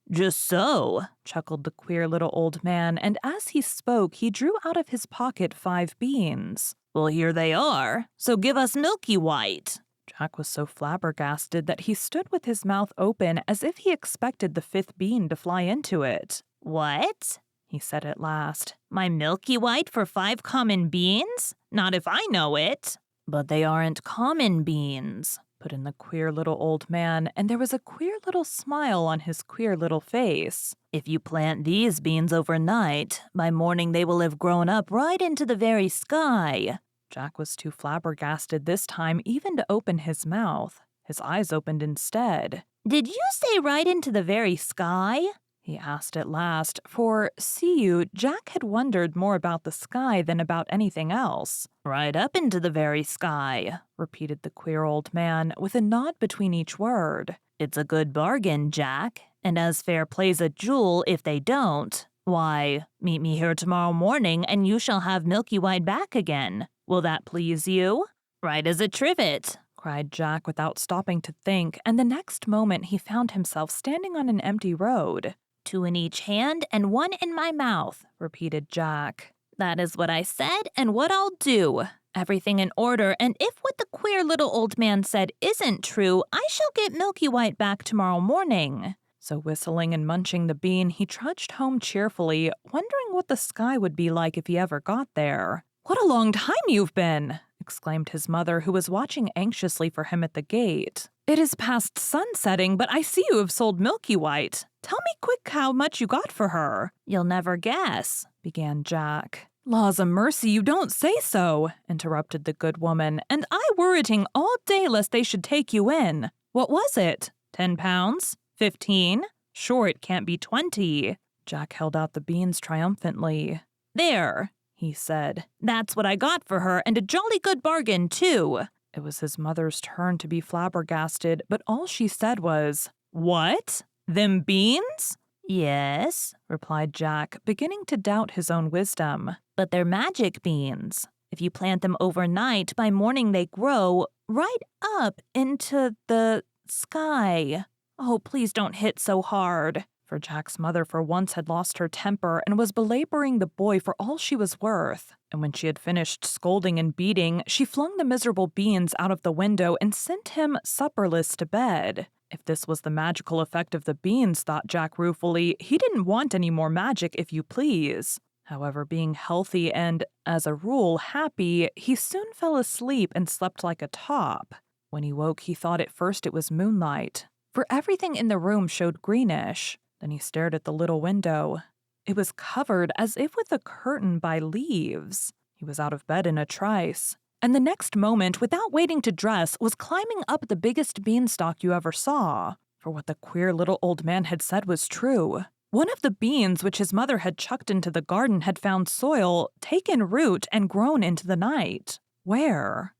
[SPEAKER 1] chuckled the queer little old man, and as he spoke, he drew out of his pocket 5 beans. "Well, here they are, so give us Milky White." Jack was so flabbergasted that he stood with his mouth open as if he expected the 5th bean to fly into it. "What?" he said at last. "My Milky White for 5 common beans? Not if I know it." "But they aren't common beans," put in the queer little old man, and there was a queer little smile on his queer little face. "If you plant these beans overnight, by morning they will have grown up right into the very sky." Jack was too flabbergasted this time even to open his mouth. His eyes opened instead. "Did you say right into the very sky?" he asked at last, for, see you, Jack had wondered more about the sky than about anything else. "Right up into the very sky," repeated the queer old man, with a nod between each word. "It's a good bargain, Jack, and as fair play's a jewel if they don't. Why, meet me here tomorrow morning and you shall have Milky White back again. Will that please you?" "Right as a trivet," cried Jack without stopping to think, and the next moment he found himself standing on an empty road. 2 in each hand and 1 in my mouth," repeated Jack. "That is what I said and what I'll do. Everything in order, and if what the queer little old man said isn't true, I shall get Milky White back tomorrow morning." So whistling and munching the bean, he trudged home cheerfully, wondering what the sky would be like if he ever got there. "What a long time you've been!" exclaimed his mother, who was watching anxiously for him at the gate. "It is past sunsetting, but I see you have sold Milky White. Tell me quick how much you got for her." "You'll never guess," began Jack. "Laws a mercy, you don't say so," interrupted the good woman, "and I worriting all day lest they should take you in. What was it? 10 pounds? 15? Sure it can't be 20. Jack held out the beans triumphantly. "There," he said. "That's what I got for her, and a jolly good bargain, too." It was his mother's turn to be flabbergasted, but all she said was, "What? Them beans?" "Yes," replied Jack, beginning to doubt his own wisdom. "But they're magic beans. If you plant them overnight, by morning they grow right up into the sky." "Oh, please don't hit so hard." For Jack's mother for once had lost her temper and was belaboring the boy for all she was worth. And when she had finished scolding and beating, she flung the miserable beans out of the window and sent him supperless to bed. If this was the magical effect of the beans, thought Jack ruefully, he didn't want any more magic, if you please. However, being healthy and, as a rule, happy, he soon fell asleep and slept like a top. When he woke, he thought at first it was moonlight, for everything in the room showed greenish. Then he stared at the little window. It was covered as if with a curtain by leaves. He was out of bed in a trice, and the next moment, without waiting to dress, was climbing up the biggest beanstalk you ever saw. For what the queer little old man had said was true. One of the beans which his mother had chucked into the garden had found soil, taken root, and grown into the night. Where?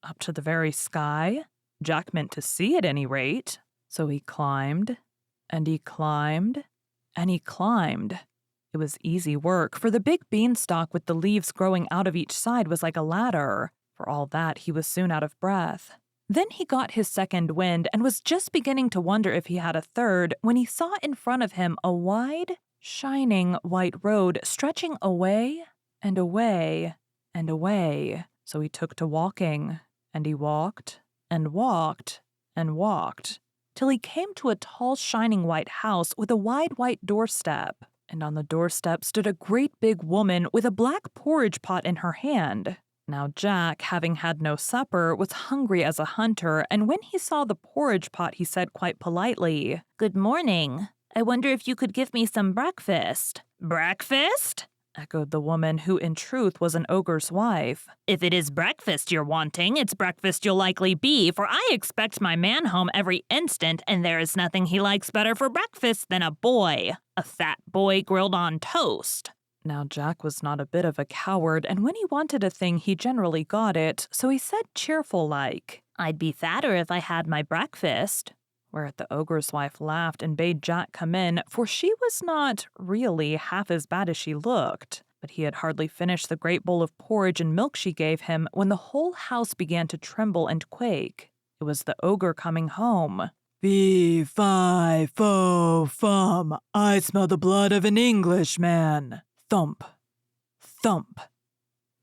[SPEAKER 1] Up to the very sky? Jack meant to see at any rate. So he climbed, and he climbed, and he climbed. It was easy work, for the big beanstalk with the leaves growing out of each side was like a ladder. For all that, he was soon out of breath. Then he got his second wind and was just beginning to wonder if he had a third when he saw in front of him a wide, shining white road stretching away and away and away. So he took to walking, and he walked and walked and walked, till he came to a tall shining white house with a wide white doorstep. And on the doorstep stood a great big woman with a black porridge pot in her hand. Now Jack, having had no supper, was hungry as a hunter, and when he saw the porridge pot he said quite politely, "Good morning. I wonder if you could give me some breakfast." "Breakfast?" echoed the woman, who in truth was an ogre's wife. "If it is breakfast you're wanting, it's breakfast you'll likely be, for I expect my man home every instant, and there is nothing he likes better for breakfast than a boy. A fat boy grilled on toast." Now Jack was not a bit of a coward, and when he wanted a thing he generally got it, so he said cheerful-like, "I'd be fatter if I had my breakfast." Whereat the ogre's wife laughed and bade Jack come in, for she was not, really, half as bad as she looked. But he had hardly finished the great bowl of porridge and milk she gave him when the whole house began to tremble and quake. It was the ogre coming home. "Fee, fi, fo, fum, I smell the blood of an Englishman." Thump, thump,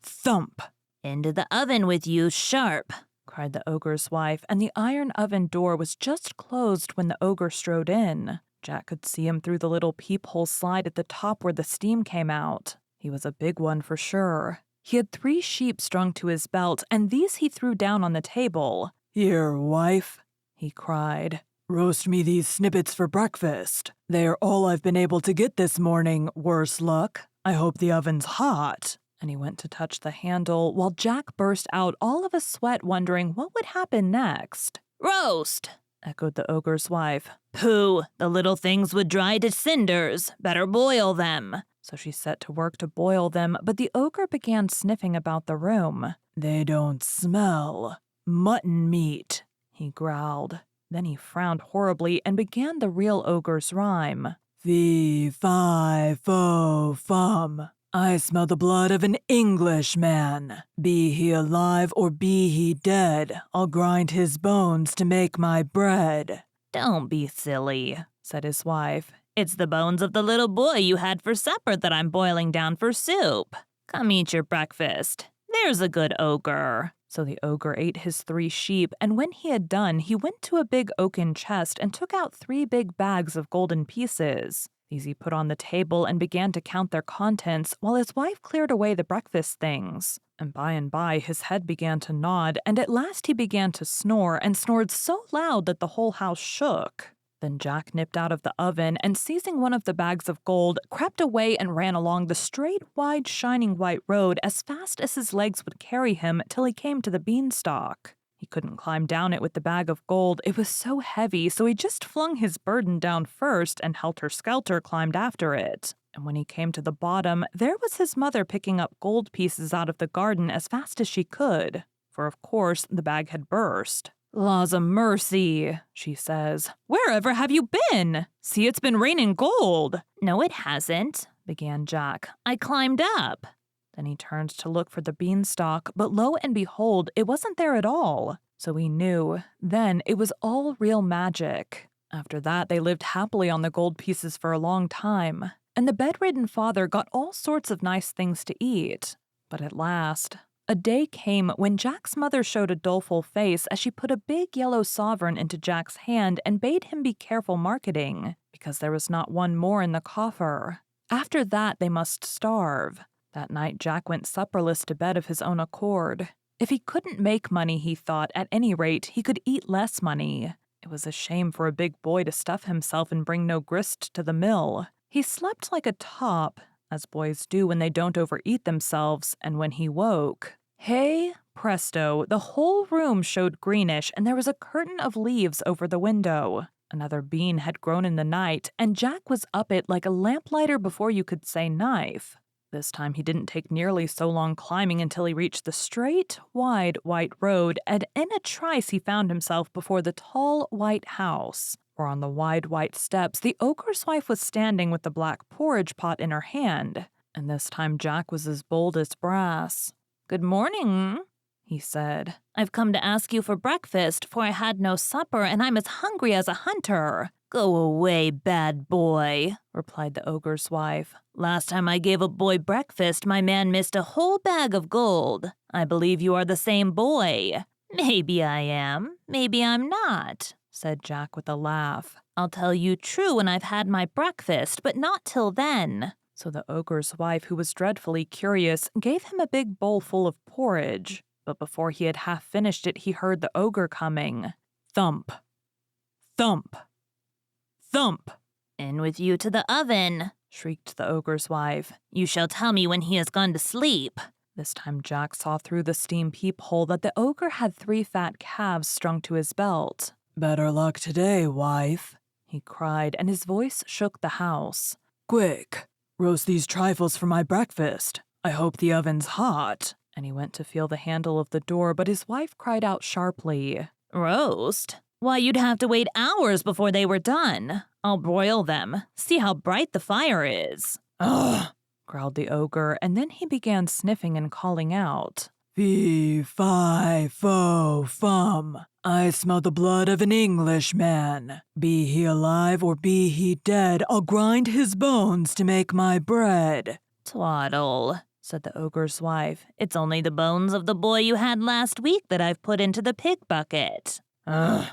[SPEAKER 1] thump. "Into the oven with you, sharp," cried the ogre's wife, and the iron oven door was just closed when the ogre strode in. Jack could see him through the little peephole slide at the top where the steam came out. He was a big one for sure. He had 3 sheep strung to his belt, and these he threw down on the table. "Here, wife," he cried. "Roast me these snippets for breakfast. They are all I've been able to get this morning, worse luck. I hope the oven's hot." And he went to touch the handle, while Jack burst out all of a sweat wondering what would happen next. "Roast!" echoed the ogre's wife. "Pooh, the little things would dry to cinders. Better boil them." So she set to work to boil them, but the ogre began sniffing about the room. "They don't smell. Mutton meat," he growled. Then he frowned horribly and began the real ogre's rhyme. "Fee, fi, fo, fum. I smell the blood of an Englishman. Be he alive or be he dead, I'll grind his bones to make my bread." "Don't be silly," said his wife. "It's the bones of the little boy you had for supper that I'm boiling down for soup. Come eat your breakfast. There's a good ogre." So the ogre ate his 3 sheep, and when he had done, he went to a big oaken chest and took out 3 big bags of golden pieces. These he put on the table and began to count their contents while his wife cleared away the breakfast things. And by his head began to nod, and at last he began to snore, and snored so loud that the whole house shook. Then Jack nipped out of the oven and, seizing one of the bags of gold, crept away and ran along the straight, wide, shining white road as fast as his legs would carry him till he came to the beanstalk. He couldn't climb down it with the bag of gold, it was so heavy, so he just flung his burden down first and helter-skelter climbed after it. And when he came to the bottom, there was his mother picking up gold pieces out of the garden as fast as she could. For of course, the bag had burst. "Laws a mercy," she says. "Wherever have you been? See, it's been raining gold." "No, it hasn't," began Jack. "I climbed up." Then he turned to look for the beanstalk, but lo and behold, it wasn't there at all. So he knew, then, it was all real magic. After that, they lived happily on the gold pieces for a long time, and the bedridden father got all sorts of nice things to eat. But at last, a day came when Jack's mother showed a doleful face as she put a big yellow sovereign into Jack's hand and bade him be careful marketing, because there was not one more in the coffer. After that, they must starve. That night Jack went supperless to bed of his own accord. If he couldn't make money, he thought, at any rate, he could eat less money. It was a shame for a big boy to stuff himself and bring no grist to the mill. He slept like a top, as boys do when they don't overeat themselves, and when he woke, hey, presto, the whole room showed greenish and there was a curtain of leaves over the window. Another bean had grown in the night, and Jack was up it like a lamplighter before you could say knife. This time he didn't take nearly so long climbing until he reached the straight, wide, white road, and in a trice he found himself before the tall, white house, where on the wide, white steps the ogre's wife was standing with the black porridge pot in her hand. And this time Jack was as bold as brass. "Good morning," he said. "I've come to ask you for breakfast, for I had no supper and I'm as hungry as a hunter." "Go away, bad boy," replied the ogre's wife. "Last time I gave a boy breakfast, my man missed a whole bag of gold. I believe you are the same boy." "Maybe I am, maybe I'm not," said Jack with a laugh. "I'll tell you true when I've had my breakfast, but not till then." So the ogre's wife, who was dreadfully curious, gave him a big bowl full of porridge. But before he had half finished it, he heard the ogre coming. Thump! Thump! Thump! "In with you to the oven," shrieked the ogre's wife. "You shall tell me when he has gone to sleep." This time Jack saw through the steam peephole that the ogre had 3 fat calves strung to his belt. "Better luck today, wife," he cried, and his voice shook the house. "Quick, roast these trifles for my breakfast. I hope the oven's hot." And he went to feel the handle of the door, but his wife cried out sharply, "Roast? Why, you'd have to wait hours before they were done. I'll broil them. See how bright the fire is." "Ugh," growled the ogre, and then he began sniffing and calling out, "Fee, fi, fo, fum. I smell the blood of an Englishman. Be he alive or be he dead, I'll grind his bones to make my bread." "Twaddle," said the ogre's wife. "It's only the bones of the boy you had last week that I've put into the pig bucket." "Ugh,"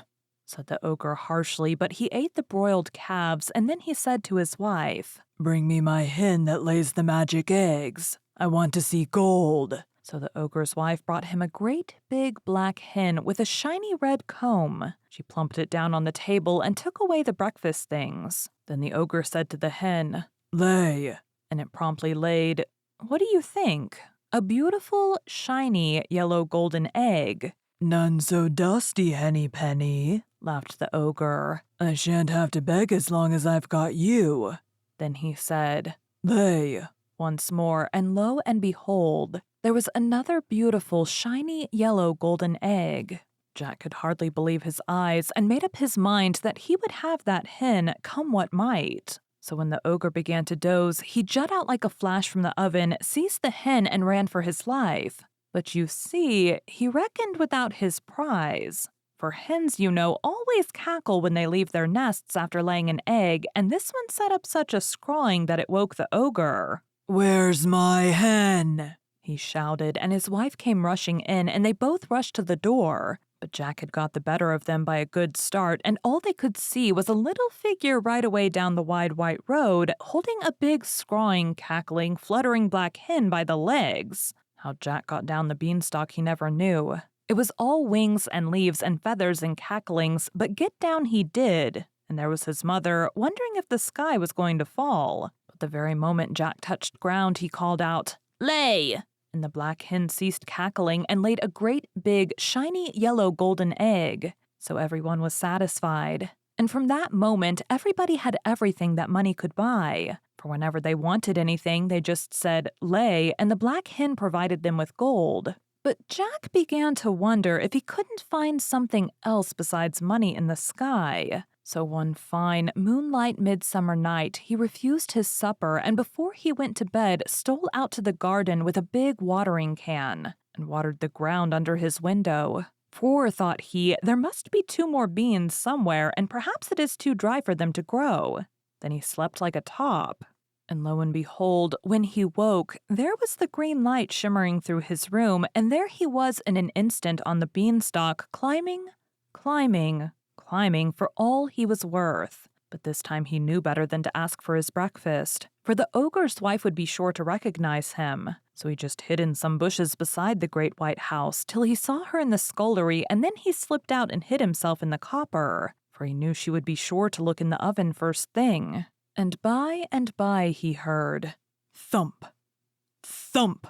[SPEAKER 1] said the ogre harshly, but he ate the broiled calves, and then he said to his wife, "Bring me my hen that lays the magic eggs. I want to see gold." So the ogre's wife brought him a great big black hen with a shiny red comb. She plumped it down on the table and took away the breakfast things. Then the ogre said to the hen, "Lay," and it promptly laid, what do you think? A beautiful, shiny, yellow golden egg. "None so dusty, Henny Penny," laughed the ogre. "I shan't have to beg as long as I've got you." Then he said, "Lay," once more, and lo and behold, there was another beautiful, shiny, yellow golden egg. Jack could hardly believe his eyes and made up his mind that he would have that hen come what might. So when the ogre began to doze, he jut out like a flash from the oven, seized the hen, and ran for his life. But you see, he reckoned without his prize. For hens, you know, always cackle when they leave their nests after laying an egg, and this one set up such a scrawling that it woke the ogre. "Where's my hen?" he shouted, and his wife came rushing in, and they both rushed to the door. But Jack had got the better of them by a good start, and all they could see was a little figure right away down the wide white road, holding a big, scrawling, cackling, fluttering black hen by the legs. How Jack got down the beanstalk he never knew. It was all wings and leaves and feathers and cacklings, but get down he did, and there was his mother, wondering if the sky was going to fall. But the very moment Jack touched ground, he called out, "Lay!" And the black hen ceased cackling and laid a great, big, shiny, yellow golden egg. So everyone was satisfied. And from that moment, everybody had everything that money could buy. For whenever they wanted anything, they just said, "Lay," and the black hen provided them with gold. But Jack began to wonder if he couldn't find something else besides money in the sky. So one fine, moonlight midsummer night, he refused his supper and before he went to bed, stole out to the garden with a big watering can and watered the ground under his window. For, thought he, there must be 2 more beans somewhere, and perhaps it is too dry for them to grow. Then he slept like a top. And lo and behold, when he woke, there was the green light shimmering through his room, and there he was in an instant on the beanstalk, climbing for all he was worth. But this time he knew better than to ask for his breakfast, for the ogre's wife would be sure to recognize him. So he just hid in some bushes beside the great white house till he saw her in the scullery, and then he slipped out and hid himself in the copper, for he knew she would be sure to look in the oven first thing. And by he heard thump, thump,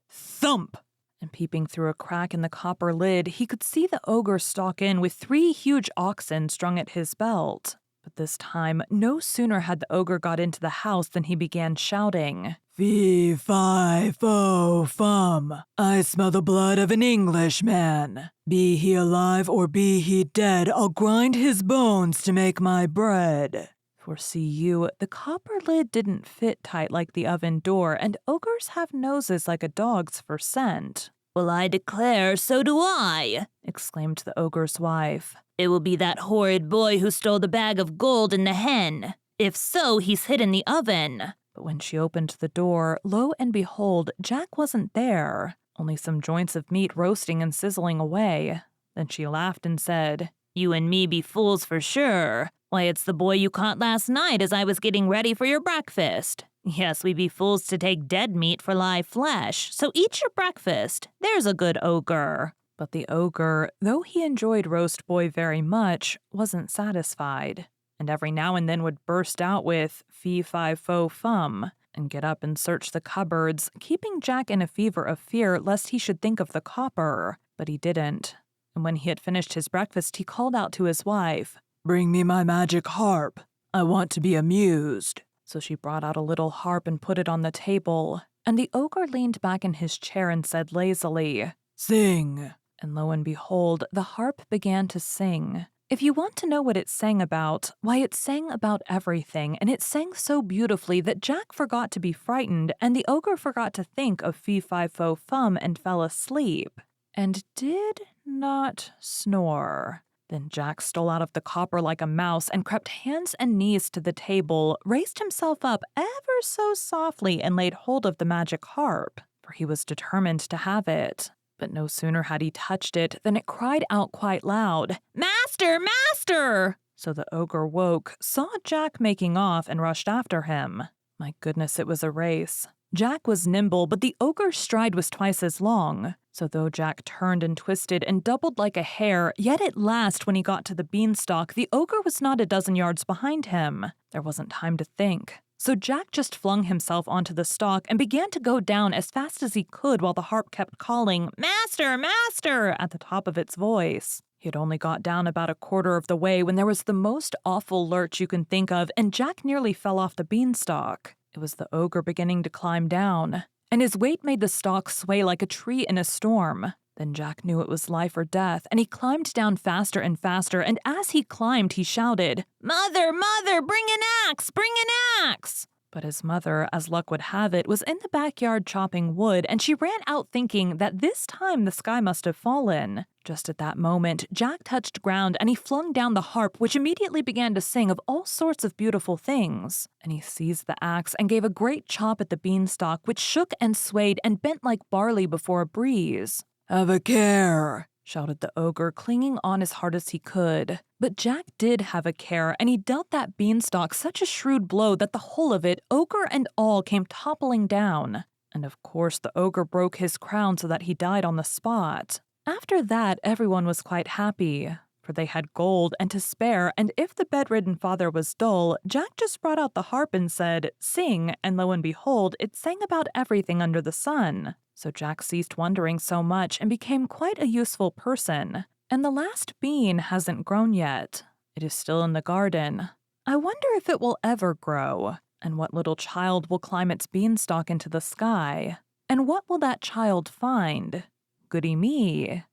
[SPEAKER 1] thump. And peeping through a crack in the copper lid, he could see the ogre stalk in with 3 huge oxen strung at his belt. But But this time, no sooner had the ogre got into the house than he began shouting, "Fee, fi, fo, fum. I smell the blood of an Englishman. Be he alive or be he dead, I'll grind his bones to make my bread." For see you, the copper lid didn't fit tight like the oven door, and ogres have noses like a dog's for scent.
[SPEAKER 3] "Well, I declare, so do I," exclaimed the ogre's wife. "It will be that horrid boy who stole the bag of gold and the hen. If so, he's hid in the oven."
[SPEAKER 1] But when she opened the door, lo and behold, Jack wasn't there, only some joints of meat roasting and sizzling away. Then she laughed and said,
[SPEAKER 3] "You and me be fools for sure. Why, it's the boy you caught last night as I was getting ready for your breakfast. Yes, we be fools to take dead meat for live flesh, so eat your breakfast. There's a good ogre."
[SPEAKER 1] But the ogre, though he enjoyed roast boy very much, wasn't satisfied, and every now and then would burst out with fee, fi, fo, fum, and get up and search the cupboards, keeping Jack in a fever of fear lest he should think of the copper. But he didn't. And when he had finished his breakfast, he called out to his wife, "Bring me my magic harp. I want to be amused." So she brought out a little harp and put it on the table, and the ogre leaned back in his chair and said lazily, "Sing." And lo and behold, the harp began to sing. If you want to know what it sang about, why, it sang about everything, and it sang so beautifully that Jack forgot to be frightened, and the ogre forgot to think of fee, fi, fo, fum, and fell asleep, and did not snore. Then Jack stole out of the copper like a mouse and crept hands and knees to the table, raised himself up ever so softly, and laid hold of the magic harp, for he was determined to have it. But no sooner had he touched it than it cried out quite loud, "Master! Master!" So the ogre woke, saw Jack making off, and rushed after him. My goodness, it was a race. Jack was nimble, but the ogre's stride was twice as long. So though Jack turned and twisted and doubled like a hare, yet at last, when he got to the beanstalk, the ogre was not a dozen yards behind him. There wasn't time to think. So Jack just flung himself onto the stalk and began to go down as fast as he could while the harp kept calling, "Master! Master!" at the top of its voice. He had only got down about a quarter of the way when there was the most awful lurch you can think of, and Jack nearly fell off the beanstalk. It was the ogre beginning to climb down, and his weight made the stalk sway like a tree in a storm. Then Jack knew it was life or death, and he climbed down faster and faster, and as he climbed, he shouted, "Mother, mother, bring an axe, bring an axe!" But his mother, as luck would have it, was in the backyard chopping wood, and she ran out thinking that this time the sky must have fallen. Just at that moment, Jack touched ground, and he flung down the harp, which immediately began to sing of all sorts of beautiful things. And he seized the axe and gave a great chop at the beanstalk, which shook and swayed and bent like barley before a breeze. "Have a care," shouted the ogre, clinging on as hard as he could. But Jack did have a care, and he dealt that beanstalk such a shrewd blow that the whole of it, ogre and all, came toppling down. And of course the ogre broke his crown so that he died on the spot. After that, everyone was quite happy, for they had gold and to spare, and if the bedridden father was dull, Jack just brought out the harp and said, "Sing," and lo and behold, it sang about everything under the sun. So Jack ceased wondering so much and became quite a useful person. And the last bean hasn't grown yet. It is still in the garden. I wonder if it will ever grow, and what little child will climb its beanstalk into the sky. And what will that child find? Goody me.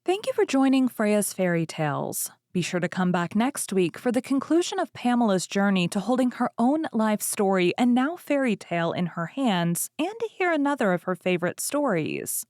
[SPEAKER 1] Thank you for joining Freya's Fairy Tales. Be sure to come back next week for the conclusion of Pamela's journey to holding her own life story and now fairy tale in her hands, and to hear another of her favorite stories.